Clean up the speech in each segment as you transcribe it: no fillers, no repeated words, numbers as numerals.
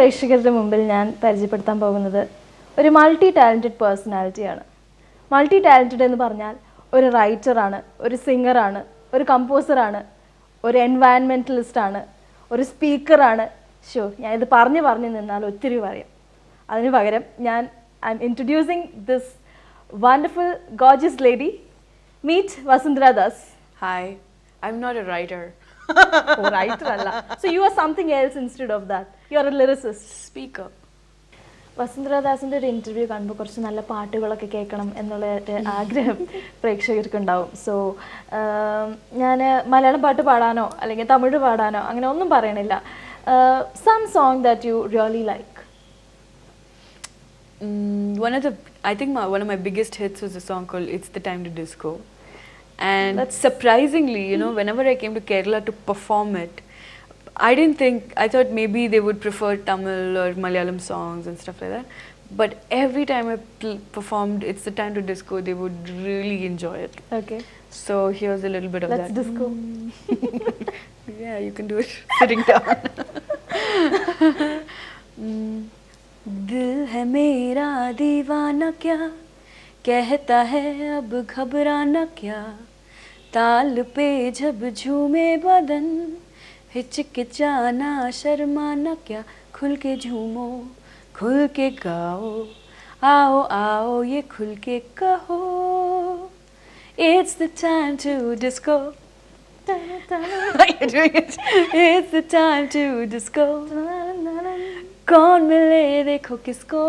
പ്രേക്ഷകരുടെ മുമ്പിൽ ഞാൻ പരിചയപ്പെടുത്താൻ പോകുന്നത് ഒരു മൾട്ടി ടാലൻറ്റഡ് പേഴ്സണാലിറ്റിയാണ്. മൾട്ടി ടാലൻറ്റഡ് എന്ന് പറഞ്ഞാൽ ഒരു റൈറ്ററാണ്, ഒരു സിംഗറാണ്, ഒരു കമ്പോസറാണ്, ഒരു എൻവയൺമെൻറ്റലിസ്റ്റാണ്, ഒരു സ്പീക്കറാണ്. ഞാനിത് പറഞ്ഞു നിന്നാൽ ഒത്തിരി പറയും. അതിന് പകരം I'm introducing this wonderful gorgeous lady. Meet Vasundhara Das. Hi, I'm not a writer. Oh, writer alla. So you are something else instead of that. You are a lyricist. Speaker. Vasundhara Dasന്റെ ഒരു interview കാണുമ്പോൾ കുറച്ച് നല്ല പാട്ടുകളൊക്കെ കേൾക്കണം എന്നുള്ള ആഗ്രഹം പ്രേക്ഷകർക്ക് ഉണ്ടാവും. സോ ഞാൻ മലയാളം പാട്ട് പാടാനോ അല്ലെങ്കിൽ തമിഴ് പാടാനോ അങ്ങനെ ഒന്നും പറയണില്ല. Some song that you really like. One of my biggest hits was a song called "It's the Time to Disco," and surprisingly, whenever I came to Kerala to perform it, I thought maybe they would prefer Tamil or Malayalam songs and stuff like that. But every time I performed "It's the Time to Disco," they would really enjoy it. Okay. So here's a little bit of Let's that. disco. Yeah, you can do it sitting down. दिल है मेरा दीवाना क्या, कहता है अब घबराना क्या, ताल पे जब झूमे बदन, हिचकिचाना शर्माना क्या, खुल के झूमो खुल के गाओ, आओ आओ ये खुल के कहो, it's the time to disco. You're doing it. It's the time to disco. कौन मिले देखो किसको,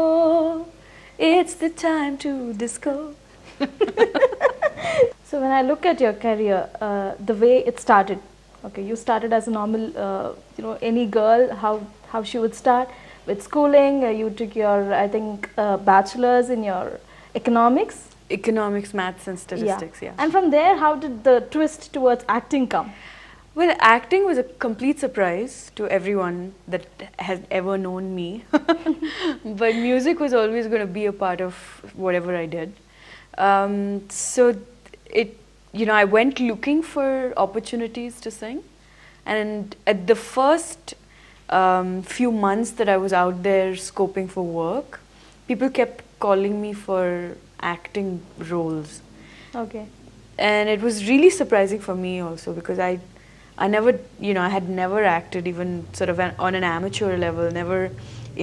it's the time to disco. So when I look at your career, the way it started, okay, you started as a normal, any girl, how she would start with schooling. You took your, I think, bachelor's in your economics, Maths and statistics. Yeah. And from there, how did the twist towards acting come? Well, acting was a complete surprise to everyone that has ever known me. But music was always going to be a part of whatever I did. So I went looking for opportunities to sing. And at the first few months that I was out there scoping for work, people kept calling me for acting roles. Okay. And it was really surprising for me also, because I had never acted even sort of on an amateur level, never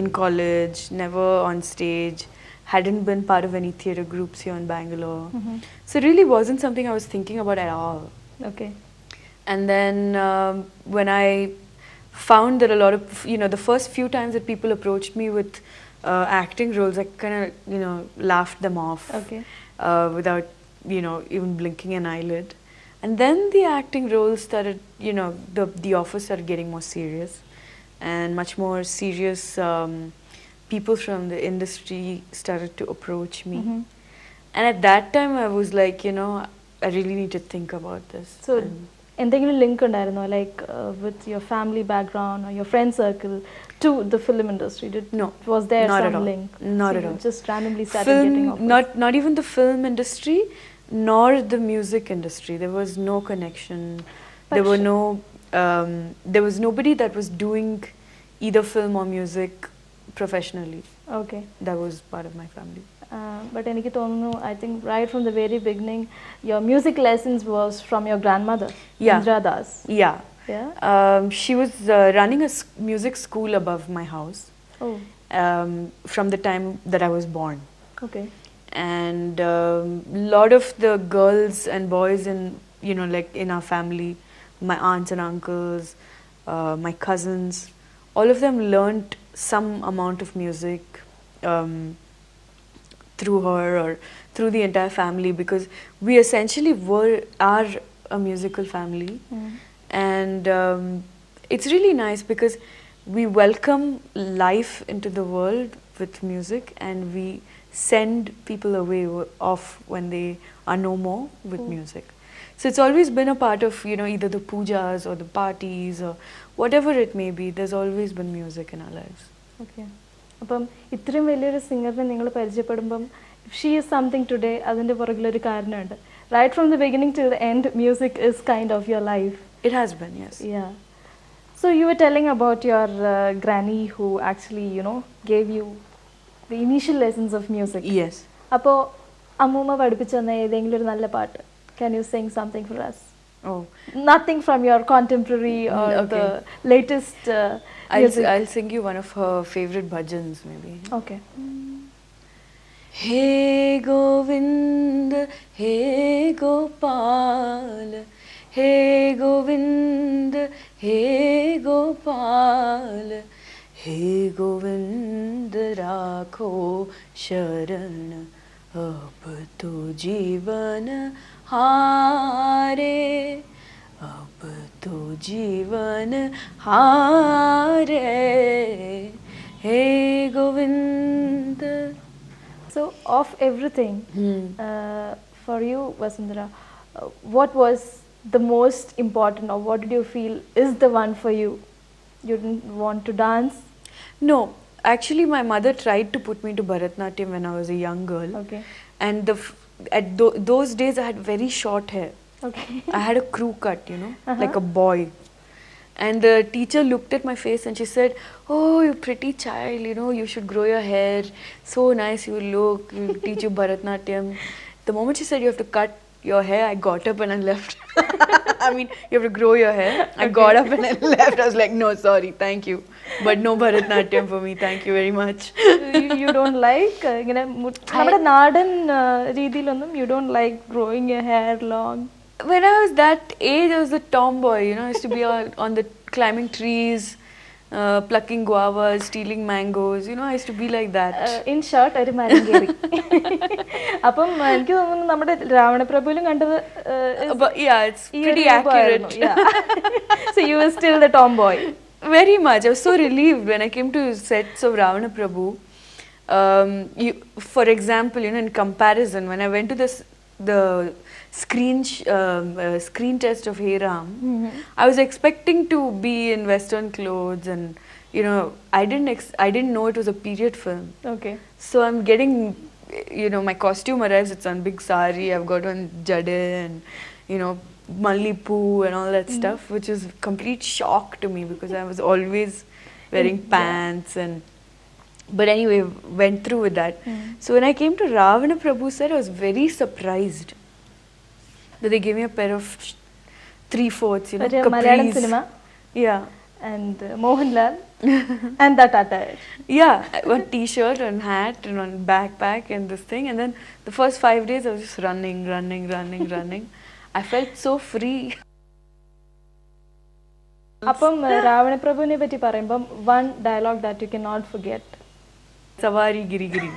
in college, never on stage, hadn't been part of any theatre groups here in Bangalore. Mm-hmm. So it really wasn't something I was thinking about at all. Okay. And then when I found that a lot of, the first few times that people approached me with acting roles, I kind of, laughed them off. Okay. Without, even blinking an eyelid. And then the acting roles started, the offers started getting more serious, and much more serious people from the industry started to approach me. Mm-hmm. And at that time I was like, I really need to think about this. So, എന്തെങ്കിലും link ഉണ്ടായിരുന്നോ, like with your family background or your friend circle to the film industry? No. Was there not some at all. link? Not so at all. Just randomly started getting offers? Not even the film industry, nor the music industry. There was no connection. There was nobody that was doing either film or music professionally. Okay. That was part of my family. But എനിക്ക് തോന്നുന്നു, I think right from the very beginning, your music lessons was from your grandmother, Vasundhara Das. Yeah. Yeah. She was running a music school above my house. Oh. From the time that I was born. Okay. And lot of the girls and boys in in our family, my aunts and uncles, my cousins, all of them learnt some amount of music through her or through the entire family, because we essentially are a musical family. And it's really nice because we welcome life into the world with music, and we send people away off when they are no more with music. So it's always been a part of, either the pujas or the parties or whatever it may be, there's always been music in our lives. Okay. അപ്പം ഇത്രയും വലിയൊരു സിംഗറിനെ നിങ്ങൾ പരിചയപ്പെടുമ്പം, if she is something today, അതിൻ്റെ പുറകിലൊരു കാരണമുണ്ട്. Right from the beginning to the end, music is kind of your life. It has been, yes. Yeah. So you were telling about your granny who actually, gave you the initial lessons of music. Yes. അപ്പോൾ അമ്മൂമ്മ പഠിപ്പിച്ചു തന്ന ഏതെങ്കിലും ഒരു നല്ല പാട്ട്. Can you sing something for us? Oh. Nothing from your contemporary or Okay. the latest music. I'll sing you one of her favorite bhajans maybe. Okay. हे गोविंद हे गोपाल हे गोविंद हे गोपाल हे गोविंद राखो शरण अब तो जीवन हारे अब तो जीवन हारे हे Govind. So of everything, for you, Vasundhara, what was the most important, or what did you feel is the one for you? You didn't want to dance? No, actually my mother tried to put me to Bharatnatyam when I was a young girl. Okay. And those days I had very short hair. Okay. I had a crew cut, like a boy. And the teacher looked at my face and she said, "Oh, you pretty child, you should grow your hair. So nice you look. We'll teach you Bharatnatyam." The moment she said you have to cut your hair, I got up and I left. I mean, you have to grow your hair. I got up and I left. I was like, "No, sorry, thank you. But no Bharatnatyam for me. Thank you very much." You don't like നമ്മുടെ നാടൻ രീതിയിലൊന്നും you don't like growing your hair long? When I was that age, I was a tomboy, I used to be on the climbing trees, plucking guavas, stealing mangoes, I used to be like that. In short, ഒരു മരം കയറി. അപ്പം എനിക്ക് തോന്നുന്നു നമ്മുടെ രാവണപ്രഭുവിലും കണ്ടത് But yeah, it's pretty accurate. So you were still the tomboy. Very much. I was so relieved when I came to sets of Ravana Prabhu. For example, in comparison, when I went to the screen test of Hey Ram, I was expecting to be in Western clothes, and I didn't know it was a period film. Okay. So I'm getting, my costume arrives. It's on big sari. I've got on jade and mallipu and all that stuff, which is complete shock to me because I was always wearing pants and. But anyway, went through with that. So when I came to Ravana Prabhu set, I was very surprised that they gave me a pair of 3/4, Malayalam capris. cinema. Yeah. And Mohanlal and that attire. Yeah, one t-shirt and hat and one backpack and this thing. And then the first 5 days I was just running. I felt so free. അപ്പം രാവണപ്രഭുവിനെ പറ്റി പറയുമ്പം one dialogue that you cannot forget. Savari giri giri.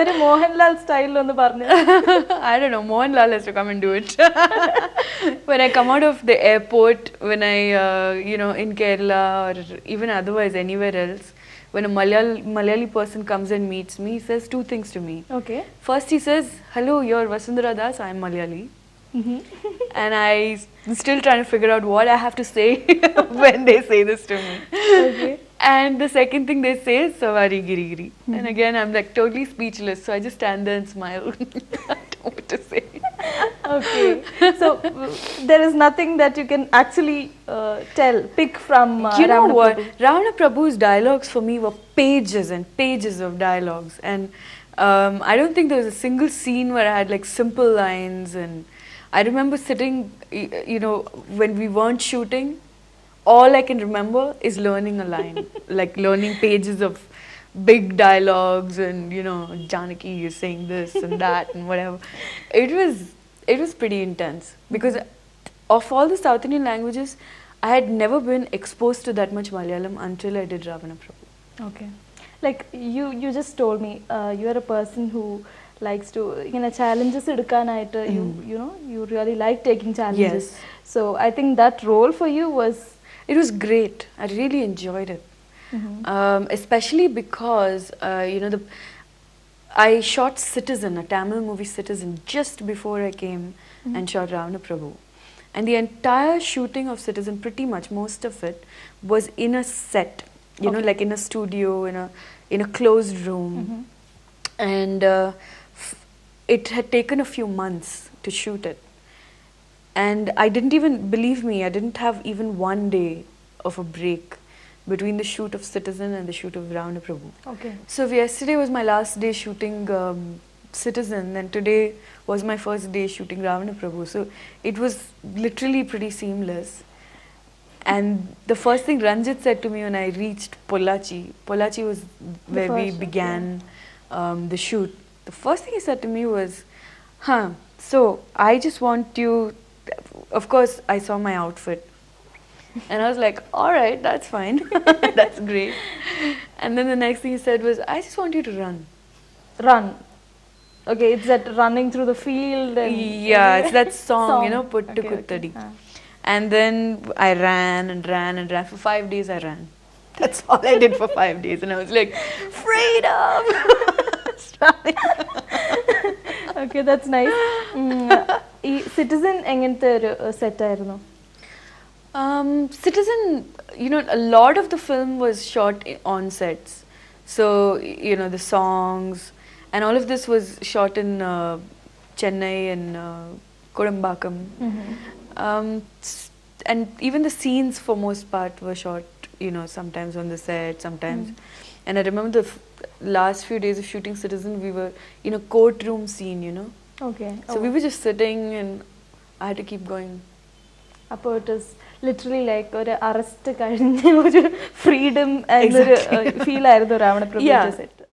ഒരു മോഹൻലാൽ സ്റ്റൈലിൽ ഒന്ന് പറഞ്ഞു. I don't know, Mohanlal has to come and do it. When I come out of the airport, when I in Kerala or even otherwise anywhere else, when a Malayali person comes and meets me, he says 2 things to me. Okay. First he says, "Hello, you're Vasundhara Das, I'm Malayali." And I'm still trying to figure out what I have to say when they say this to me. Okay. And the second thing they say is Savari Giri Giri. And again, I'm like totally speechless. So I just stand there and smile. I don't know what to say. Okay. So there is nothing that you can actually pick from You know Ravana what? Prabhu. Ravana Prabhu's dialogues for me were pages and pages of dialogues. And I don't think there was a single scene where I had like simple lines. And I remember sitting, when we weren't shooting, all I can remember is learning a line, like learning pages of big dialogues and Janaki is saying this and that and whatever. It was pretty intense because of all the South Indian languages, I had never been exposed to that much Malayalam until I did Ravana Prabhu. Okay. Like you just told me you are a person who likes to challenges എടുക്കാനായിട്ട് you really like taking challenges. Yes. So I think that role for you was. It was great. I really enjoyed it. Especially because, I shot Citizen, a Tamil movie Citizen, just before I came and shot Ravana Prabhu. And the entire shooting of Citizen, pretty much, most of it, was in a set, like in a studio, in a closed room. And it had taken a few months to shoot it. And I didn't even, believe me, I didn't have even one day of a break between the shoot of Citizen and the shoot of Ravana Prabhu. Okay. So yesterday was my last day shooting Citizen, and today was my first day shooting Ravana Prabhu. So it was literally pretty seamless. And the first thing Ranjit said to me when I reached Pollachi was where we first, began the shoot. The first thing he said to me was, so I just want you, of course I saw my outfit. And I was like, all right, that's fine. That's great. And then the next thing he said was, I just want you to run. Run. Okay, it's that running through the field. And Yeah, it's that song, you know, Puttu Okay, okay. Kuttadi. And then I ran and ran and ran. For 5 days I ran. That's all I did for 5 days. And I was like, freedom! Okay, that's nice. ഈ citizen എങ്ങനത്തെ ഒരു set ആയിരുന്നു? Citizen, you know, a lot of the film was shot on sets. So, you know, the songs and all of this was shot in Chennai and Kodambakam. And even the scenes for most part were shot, you know, sometimes on the set, sometimes. And I remember the last few days of shooting Citizen, we were in a courtroom scene, you know. Okay. So we were just sitting and I had to keep going. അപ്പോൾ it is literally like ഒരു arrest കഴിഞ്ഞ ഒരു freedom എന്നൊരു feel ആയിരുന്നു രാവണ പ്രഭു set.